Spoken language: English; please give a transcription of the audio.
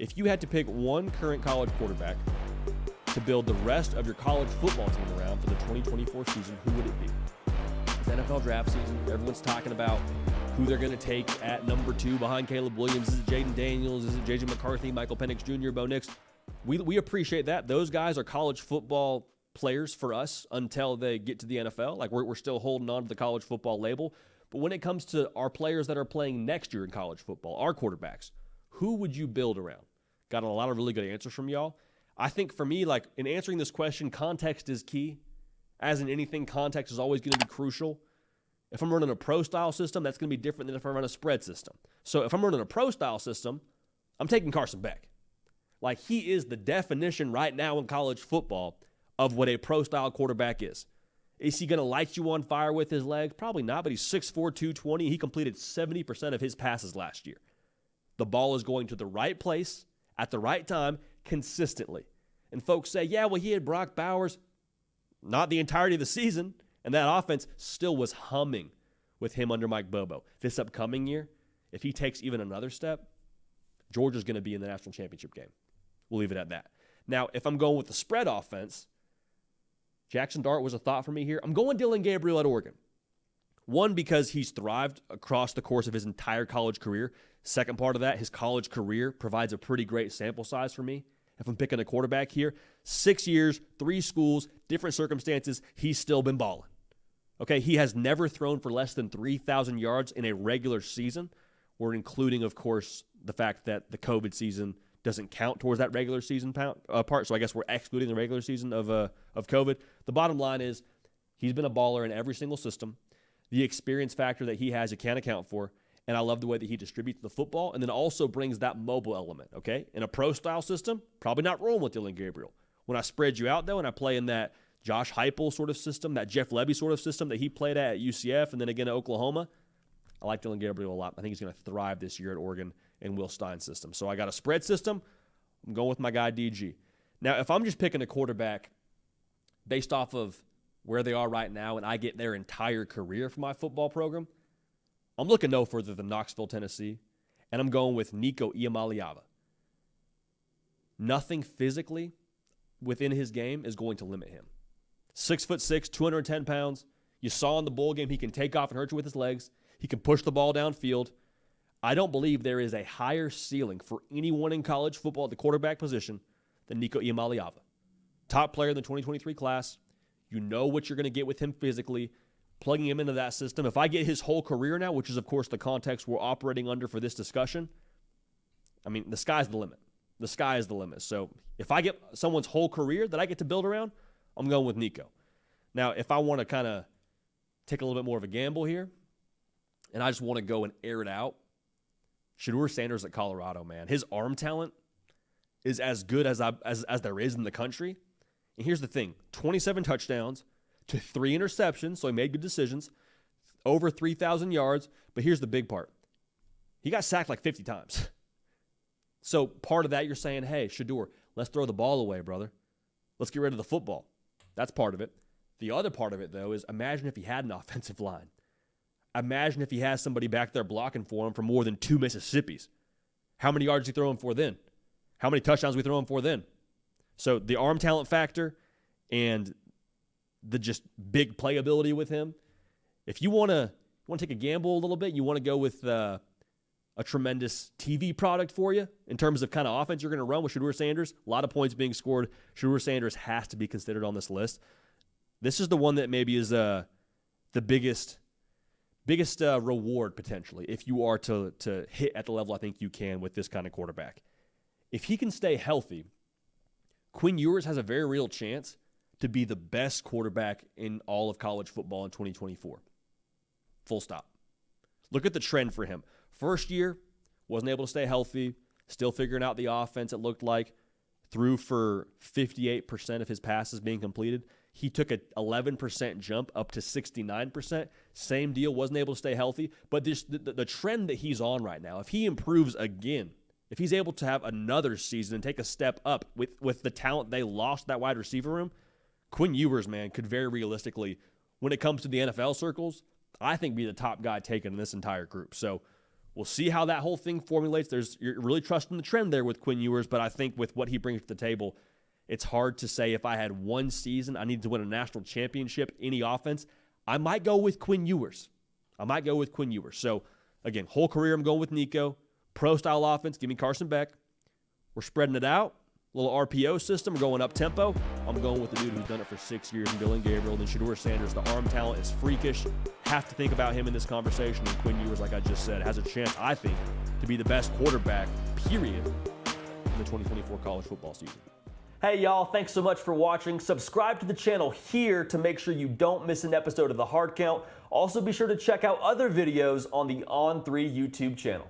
If you had to pick one current college quarterback to build the rest of your college football team around for the 2024 season, who would it be? It's NFL draft season. Everyone's talking about who they're going to take at number 2 behind Caleb Williams. Is it Jaden Daniels? Is it J.J. McCarthy, Michael Penix Jr., Bo Nix? We appreciate that. Those guys are college football players for us until they get to the NFL. Like, we're still holding on to the college football label. But when it comes to our players that are playing next year in college football, our quarterbacks, who would you build around? Got a lot of really good answers from y'all. I think for me, like, in answering this question, context is key. As in anything, context is always going to be crucial. If I'm running a pro-style system, that's going to be different than if I run a spread system. So if I'm running a pro-style system, I'm taking Carson Beck. Like, he is the definition right now in college football of what a pro-style quarterback is. Is he going to light you on fire with his legs? Probably not, but he's 6'4", 220. He completed 70% of his passes last year. The ball is going to the right place at the right time consistently. And folks say, yeah, well, he had Brock Bowers. Not the entirety of the season, and that offense still was humming with him under Mike Bobo. This upcoming year, if he takes even another step, Georgia's going to be in the national championship game. We'll leave it at that. Now, if I'm going with the spread offense, Jackson Dart was a thought for me here. I'm going Dillon Gabriel at Oregon. One, because he's thrived across the course of his entire college career. Second part of that, his college career provides a pretty great sample size for me. If I'm picking a quarterback here, 6 years, 3 schools, different circumstances, he's still been balling. Okay, he has never thrown for less than 3,000 yards in a regular season. We're including, of course, the fact that the COVID season doesn't count towards that regular season part, so I guess we're excluding the regular season of COVID. The bottom line is he's been a baller in every single system. The experience factor that he has, you can't account for. And I love the way that he distributes the football and then also brings that mobile element, okay? In a pro-style system, probably not rolling with Dillon Gabriel. When I spread you out, though, and I play in that Josh Heupel sort of system, that Jeff Lebby sort of system that he played at UCF and then again at Oklahoma, I like Dillon Gabriel a lot. I think he's going to thrive this year at Oregon in Will Stein's system. So I got a spread system. I'm going with my guy DG. Now, if I'm just picking a quarterback based off of where they are right now and I get their entire career for my football program, I'm looking no further than Knoxville, Tennessee, and I'm going with Nico Iamaleava. Nothing physically within his game is going to limit him. 6'6", 210 pounds. You saw in the bowl game he can take off and hurt you with his legs. He can push the ball downfield. I don't believe there is a higher ceiling for anyone in college football at the quarterback position than Nico Iamaleava. Top player in the 2023 class. You know what you're going to get with him physically. Plugging him into that system. If I get his whole career now, which is, of course, the context we're operating under for this discussion, I mean, the sky's the limit. The sky is the limit. So if I get someone's whole career that I get to build around, I'm going with Nico. Now, if I want to kind of take a little bit more of a gamble here, and I just want to go and air it out, Shedeur Sanders at Colorado, man. His arm talent is as good as there is in the country. And here's the thing, 27 touchdowns, to 3 interceptions, so he made good decisions, over 3,000 yards. But here's the big part. He got sacked like 50 times. So part of that, you're saying, hey, Shedeur, let's throw the ball away, brother. Let's get rid of the football. That's part of it. The other part of it, though, is imagine if he had an offensive line. Imagine if he has somebody back there blocking for him for more than 2 Mississippis. How many yards is he throwing for then? How many touchdowns are we throwing for then? So the arm talent factor and the just big playability with him. If you want to take a gamble a little bit, you want to go with a tremendous TV product for you in terms of kind of offense you're going to run with Shedeur Sanders. A lot of points being scored. Shedeur Sanders has to be considered on this list. This is the one that maybe is the biggest reward potentially if you are to hit at the level I think you can with this kind of quarterback. If he can stay healthy, Quinn Ewers has a very real chance to be the best quarterback in all of college football in 2024. Full stop. Look at the trend for him. First year, wasn't able to stay healthy, still figuring out the offense, it looked like. Threw for 58% of his passes being completed. He took an 11% jump up to 69%. Same deal, wasn't able to stay healthy. But the trend that he's on right now, if he improves again, if he's able to have another season and take a step up with the talent they lost that wide receiver room, Quinn Ewers, man, could very realistically, when it comes to the NFL circles, I think be the top guy taken in this entire group. So We'll see how that whole thing formulates. You're really trusting the trend there with Quinn Ewers, but I think with what he brings to the table, it's hard to say if I had one season, I needed to win a national championship, any offense, I might go with Quinn Ewers. So, again, whole career I'm going with Nico. Pro-style offense, give me Carson Beck. We're spreading it out. Little RPO system, we're going up tempo. I'm going with the dude who's done it for 6 years, and Dillon Gabriel, and Shedeur Sanders. The arm talent is freakish. Have to think about him in this conversation. And Quinn Ewers, like I just said, has a chance, I think, to be the best quarterback, period, in the 2024 college football season. Hey, y'all, thanks so much for watching. Subscribe to the channel here to make sure you don't miss an episode of The Hard Count. Also, be sure to check out other videos on the On3 YouTube channel.